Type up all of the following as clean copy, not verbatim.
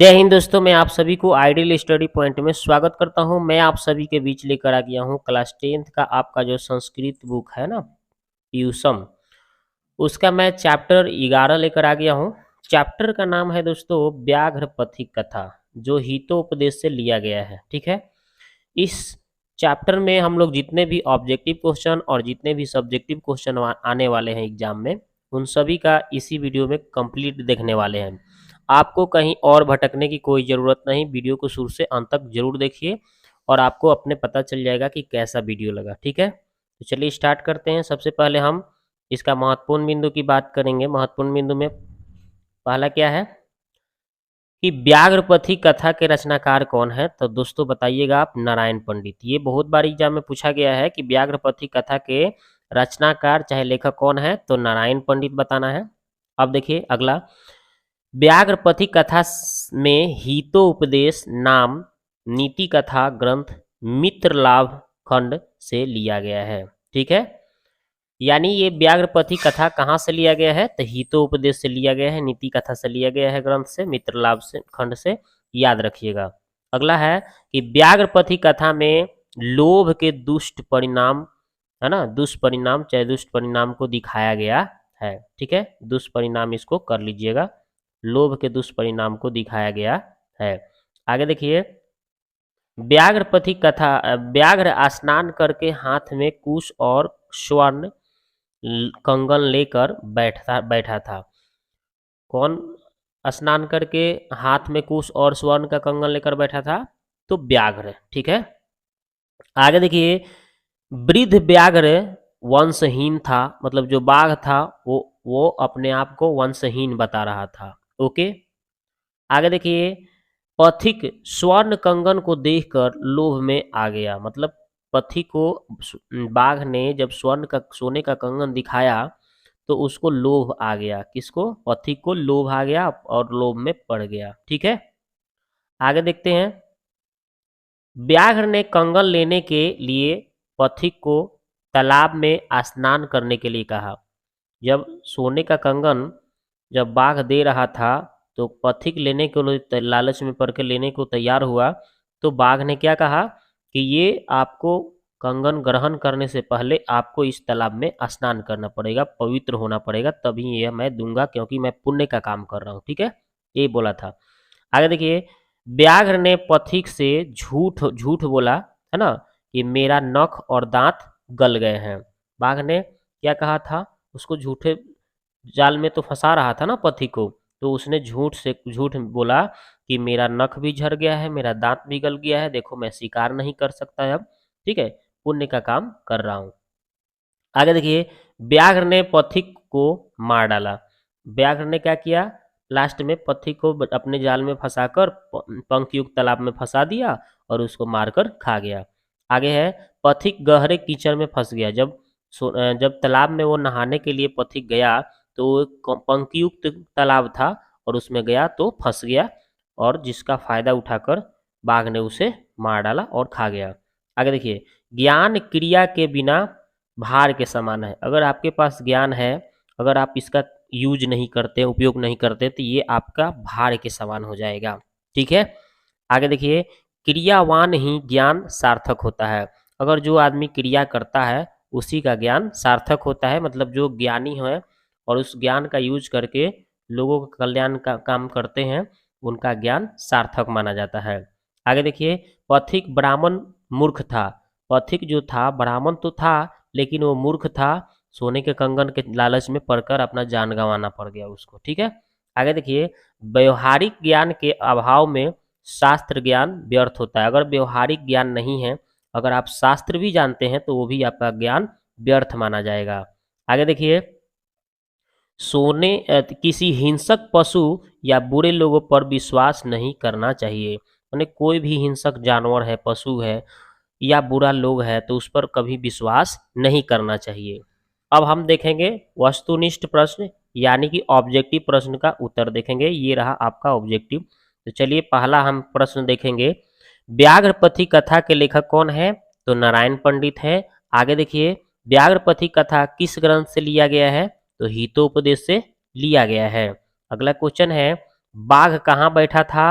जय हिंद दोस्तों, मैं आप सभी को आइडियल स्टडी पॉइंट में स्वागत करता हूं। मैं आप सभी के बीच लेकर आ गया हूं क्लास 10th का आपका जो संस्कृत बुक है ना, पीयूषम, उसका मैं चैप्टर 11 लेकर आ गया हूं। चैप्टर का नाम है दोस्तों व्याघ्र पथिक कथा, जो हितोपदेश से लिया गया है। ठीक है, इस चैप्टर में हम लोग जितने भी ऑब्जेक्टिव क्वेश्चन और जितने भी सब्जेक्टिव क्वेश्चन आने वाले हैं एग्जाम में, उन सभी का इसी वीडियो में कंप्लीट देखने वाले हैं। आपको कहीं और भटकने की कोई ज़रूरत नहीं, वीडियो को शुरू से अंत तक जरूर देखिए और आपको अपने पता चल जाएगा कि कैसा वीडियो लगा। ठीक है, तो चलिए स्टार्ट करते हैं। सबसे पहले हम इसका महत्वपूर्ण बिंदु की बात करेंगे। महत्वपूर्ण बिंदु में पहला क्या है कि व्याघ्रपथी कथा के रचनाकार कौन है? तो दोस्तों बताइएगा आप, नारायण पंडित। ये बहुत बार एग्जाम में पूछा गया है कि व्याघ्रपथी कथा के रचनाकार चाहे लेखक कौन है, तो नारायण पंडित बताना है। अब देखिए अगला, व्याघ्रपथी कथा में हितोपदेश नाम नीति कथा ग्रंथ मित्रलाभ खंड से लिया गया है। ठीक है, यानी ये व्याघ्रपथी कथा कहाँ से लिया गया है? तो हितोपदेश से लिया गया है, नीति कथा से लिया गया है, ग्रंथ से, मित्रलाभ से खंड से, याद रखिएगा। अगला है कि व्याघ्रपथी कथा में लोभ के दुष्ट परिणाम, है ना, दुष्परिणाम चाहे दुष्ट परिणाम को दिखाया गया है। ठीक है, दुष्परिणाम इसको कर लीजिएगा, लोभ के दुष्परिणाम को दिखाया गया है। आगे देखिए, व्याघ्रपथी कथा, व्याघ्र स्नान करके हाथ में कुश और स्वर्ण कंगन लेकर बैठा था। कौन स्नान करके हाथ में कुश और स्वर्ण का कंगन लेकर बैठा था? तो व्याघ्र। ठीक है, आगे देखिए, वृद्ध व्याघ्र वंशहीन था, मतलब जो बाघ था वो अपने आप को वंशहीन बता रहा था। ओके, आगे देखिए, पथिक स्वर्ण कंगन को देखकर लोभ में आ गया, मतलब पथिक को बाघ ने जब स्वर्ण का सोने का कंगन दिखाया तो उसको लोभ आ गया। किसको? पथिक को लोभ आ गया और लोभ में पड़ गया। ठीक है, आगे देखते हैं, व्याघ्र ने कंगन लेने के लिए पथिक को तालाब में स्नान करने के लिए कहा। जब सोने का कंगन जब बाघ दे रहा था तो पथिक लेने को लालच में पड़ के लेने को तैयार हुआ, तो बाघ ने क्या कहा कि ये आपको कंगन ग्रहण करने से पहले आपको इस तालाब में स्नान करना पड़ेगा, पवित्र होना पड़ेगा, तभी ये मैं दूंगा, क्योंकि मैं पुण्य का काम कर रहा हूँ। ठीक है, ये बोला था। आगे देखिए, व्याघ्र ने पथिक से झूठ झूठ बोला, है ना, कि मेरा नख और दांत गल गए हैं। बाघ ने क्या कहा था? उसको झूठे जाल में तो फंसा रहा था ना पथिक को, तो उसने झूठ बोला कि मेरा नख भी झड़ गया है, मेरा दांत भी गल गया है, देखो मैं शिकार नहीं कर सकता अब। ठीक है, पुण्य का काम कर रहा हूँ। आगे देखिए, व्याघ्र ने पथिक को मार डाला। व्याघ्र ने क्या किया? लास्ट में पथिक को अपने जाल में फंसाकर पंख युक्त तालाब में फंसा दिया और उसको मारकर खा गया। आगे है, पथिक गहरे कीचड़ में फंस गया। जब तालाब में वो नहाने के लिए पथिक गया तो वो पंख युक्त तालाब था और उसमें गया तो फंस गया, और जिसका फायदा उठाकर बाघ ने उसे मार डाला और खा गया। आगे देखिए, ज्ञान क्रिया के बिना भार के समान है। अगर आपके पास ज्ञान है, अगर आप इसका यूज नहीं करते, उपयोग नहीं करते, तो ये आपका भार के समान हो जाएगा। ठीक है, आगे देखिए, क्रियावान ही ज्ञान सार्थक होता है। अगर जो आदमी क्रिया करता है उसी का ज्ञान सार्थक होता है, मतलब जो ज्ञानी है और उस ज्ञान का यूज करके लोगों का कल्याण का काम करते हैं, उनका ज्ञान सार्थक माना जाता है। आगे देखिए, पथिक ब्राह्मण मूर्ख था। पथिक जो था ब्राह्मण तो था, लेकिन वो मूर्ख था, सोने के कंगन के लालच में पड़कर अपना जान गंवाना पड़ गया उसको। ठीक है, आगे देखिए, व्यवहारिक ज्ञान के अभाव में शास्त्र ज्ञान व्यर्थ होता है। अगर व्यवहारिक ज्ञान नहीं है, अगर आप शास्त्र भी जानते हैं, तो वो भी आपका ज्ञान व्यर्थ माना जाएगा। आगे देखिए, किसी हिंसक पशु या बुरे लोगों पर विश्वास नहीं करना चाहिए। यानी कोई भी हिंसक जानवर है, पशु है या बुरा लोग है, तो उस पर कभी विश्वास नहीं करना चाहिए। अब हम देखेंगे वस्तुनिष्ठ प्रश्न, यानी कि ऑब्जेक्टिव प्रश्न का उत्तर देखेंगे। ये रहा आपका ऑब्जेक्टिव। तो चलिए पहला हम प्रश्न देखेंगे, व्याघ्रपथी कथा के लेखक कौन है? तो नारायण पंडित है। आगे देखिए, व्याघ्रपथी कथा किस ग्रंथ से लिया गया है? तो हितोपदेश से लिया गया है। अगला क्वेश्चन है, बाघ कहाँ बैठा था?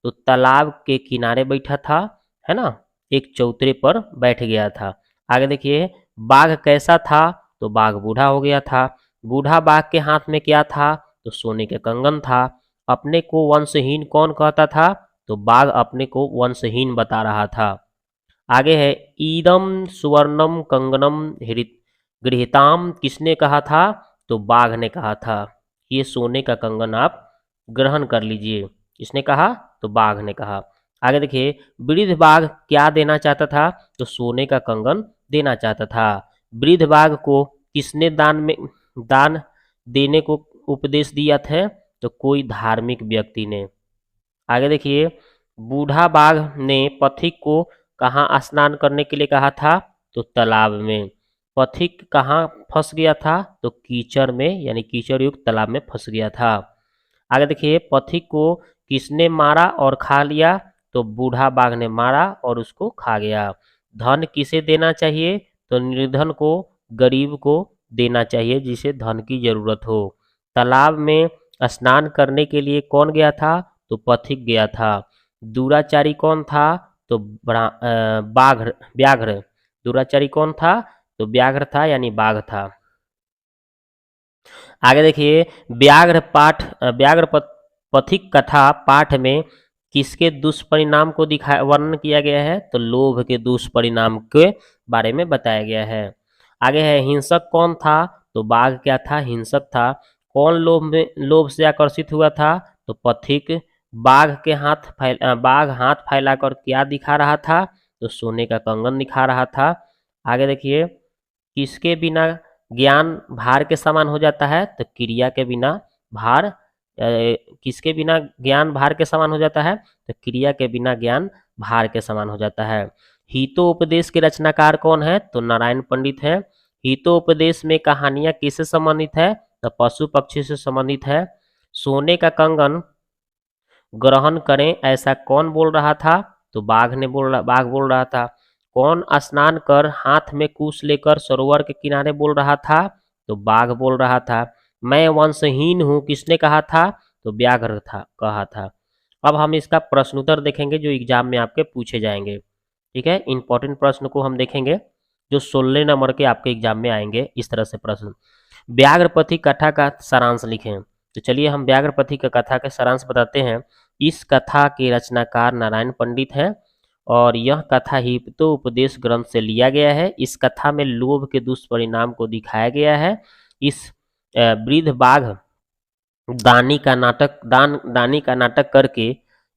तो तालाब के किनारे बैठा था, है ना, एक चौतरे पर बैठ गया था। आगे देखिए, बाघ कैसा था? तो बाघ बूढ़ा हो गया था। बूढ़ा बाघ के हाथ में क्या था? तो सोने के कंगन था। अपने को वंशहीन कौन कहता था? तो बाघ अपने को वंशहीन बता रहा था। आगे है, ईदम सुवर्णम कंगनम गृहीताम किसने कहा था? तो बाघ ने कहा था, ये सोने का कंगन आप ग्रहण कर लीजिए। किसने कहा? तो बाघ ने कहा। आगे देखिए, वृद्ध बाघ क्या देना चाहता था? तो सोने का कंगन देना चाहता था। वृद्ध बाघ को किसने दान देने को उपदेश दिया था? तो कोई धार्मिक व्यक्ति ने। आगे देखिए, बूढ़ा बाघ ने पथिक को कहाँ स्नान करने के लिए कहा था? तो तालाब में। पथिक कहाँ फंस गया था? तो कीचड़ में, यानी कीचड़ युक्त तालाब में फंस गया था। आगे देखिए, पथिक को किसने मारा और खा लिया? तो बूढ़ा बाघ ने मारा और उसको खा गया। धन किसे देना चाहिए? तो निर्धन को, गरीब को देना चाहिए जिसे धन की जरूरत हो। तालाब में स्नान करने के लिए कौन गया था? तो पथिक गया था। दुराचारी कौन था? तो व्याघ्र। दुराचारी कौन था? तो व्याघ्र था, यानी बाघ था। आगे देखिए, पथिक कथा पाठ में किसके दुष्परिणाम को दिखा वर्णन किया गया है? तो लोभ के दुष्परिणाम के बारे में बताया गया है। आगे है, हिंसक कौन था? तो बाघ क्या था? हिंसक था। कौन लोभ से आकर्षित हुआ था? तो पथिक। बाघ हाथ फैलाकर क्या दिखा रहा था? तो सोने का कंगन दिखा रहा था। आगे देखिए, किसके बिना ज्ञान भार के समान हो जाता है? तो क्रिया के बिना भार किसके बिना ज्ञान भार के समान हो जाता है? तो क्रिया के बिना ज्ञान भार के समान हो जाता है। हितोपदेश के रचनाकार कौन है? तो नारायण पंडित है। हितोपदेश में कहानियां किससे संबंधित है? तो पशु पक्षी से संबंधित है। सोने का कंगन ग्रहण करें ऐसा कौन बोल रहा था? तो बाघ बोल रहा था। कौन स्नान कर हाथ में कुश लेकर सरोवर के किनारे बोल रहा था? तो बाघ बोल रहा था। मैं वंशहीन हूँ किसने कहा था? तो व्याघ्र था कहा था। अब हम इसका प्रश्नोत्तर देखेंगे जो एग्जाम में आपके पूछे जाएंगे। ठीक है, इंपॉर्टेंट प्रश्न को हम देखेंगे जो 16 नंबर के आपके एग्जाम में आएंगे। इस तरह से प्रश्न, व्याघ्रपति कथा का सारांश लिखें। तो चलिए हम व्याघ्रपति का कथा का सारांश बताते हैं। इस कथा के रचनाकार नारायण पंडित हैं और यह कथा हितोपदेश ग्रंथ से लिया गया है। इस कथा में लोभ के दुष्परिणाम को दिखाया गया है। इस वृद्ध बाघ दानी का नाटक करके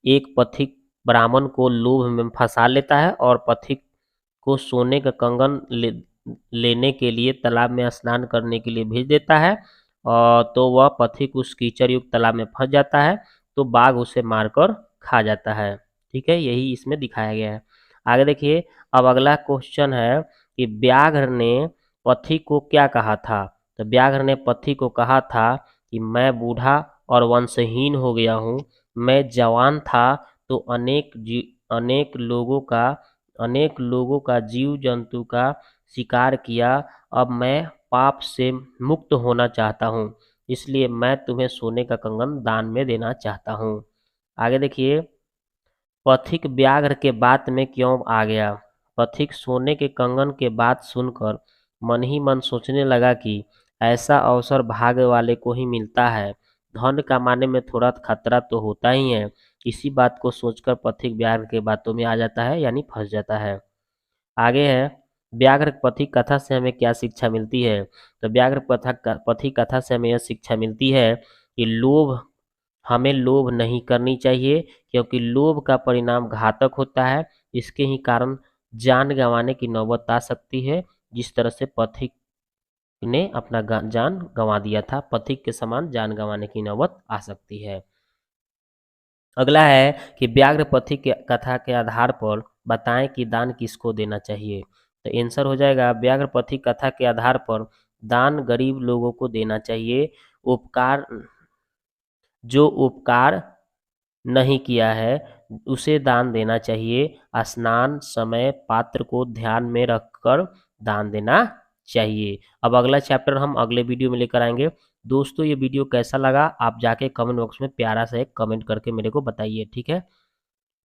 एक पथिक ब्राह्मण को लोभ में फंसा लेता है और पथिक को सोने का कंगन लेने के लिए तालाब में स्नान करने के लिए भेज देता है। और तो वह पथिक उस कीचड़ युक्त तालाब में फंस जाता है, तो बाघ उसे मारकर खा जाता है। ठीक है, यही इसमें दिखाया गया है। आगे देखिए, अब अगला क्वेश्चन है कि व्याघ्र ने पथिक को क्या कहा था? तो व्याघ्र ने पथिक को कहा था कि मैं बूढ़ा और वंशहीन हो गया हूँ। मैं जवान था तो अनेक लोगों का जीव जंतु का शिकार किया। अब मैं पाप से मुक्त होना चाहता हूँ, इसलिए मैं तुम्हें सोने का कंगन दान में देना चाहता हूँ। आगे देखिए, पथिक व्याघ्र के बात में क्यों आ गया? पथिक सोने के कंगन के बात सुनकर मन ही मन सोचने लगा कि ऐसा अवसर भाग्य वाले को ही मिलता है। धन कमाने में थोड़ा खतरा तो होता ही है। इसी बात को सोचकर पथिक व्याघ्र के बातों में आ जाता है, यानी फंस जाता है। आगे है, व्याघ्र पथिक कथा से हमें क्या शिक्षा मिलती है? तो पथिक कथा से हमें यह शिक्षा मिलती है कि हमें लोभ नहीं करनी चाहिए, क्योंकि लोभ का परिणाम घातक होता है। इसके ही कारण जान गंवाने की नौबत आ सकती है, जिस तरह से पथिक ने अपना जान गंवा दिया था। पथिक के समान जान गंवाने की नौबत आ सकती है। अगला है कि व्याघ्र पथिक के कथा के आधार पर बताएं कि दान किसको देना चाहिए। तो आंसर हो जाएगा, व्याघ्र पथिक कथा के आधार पर दान गरीब लोगों को देना चाहिए। उपकार जो उपकार नहीं किया है उसे दान देना चाहिए। स्नान समय पात्र को ध्यान में रखकर दान देना चाहिए। अब अगला चैप्टर हम अगले वीडियो में लेकर आएंगे। दोस्तों, ये वीडियो कैसा लगा आप जाके कमेंट बॉक्स में प्यारा सा एक कमेंट करके मेरे को बताइए। ठीक है।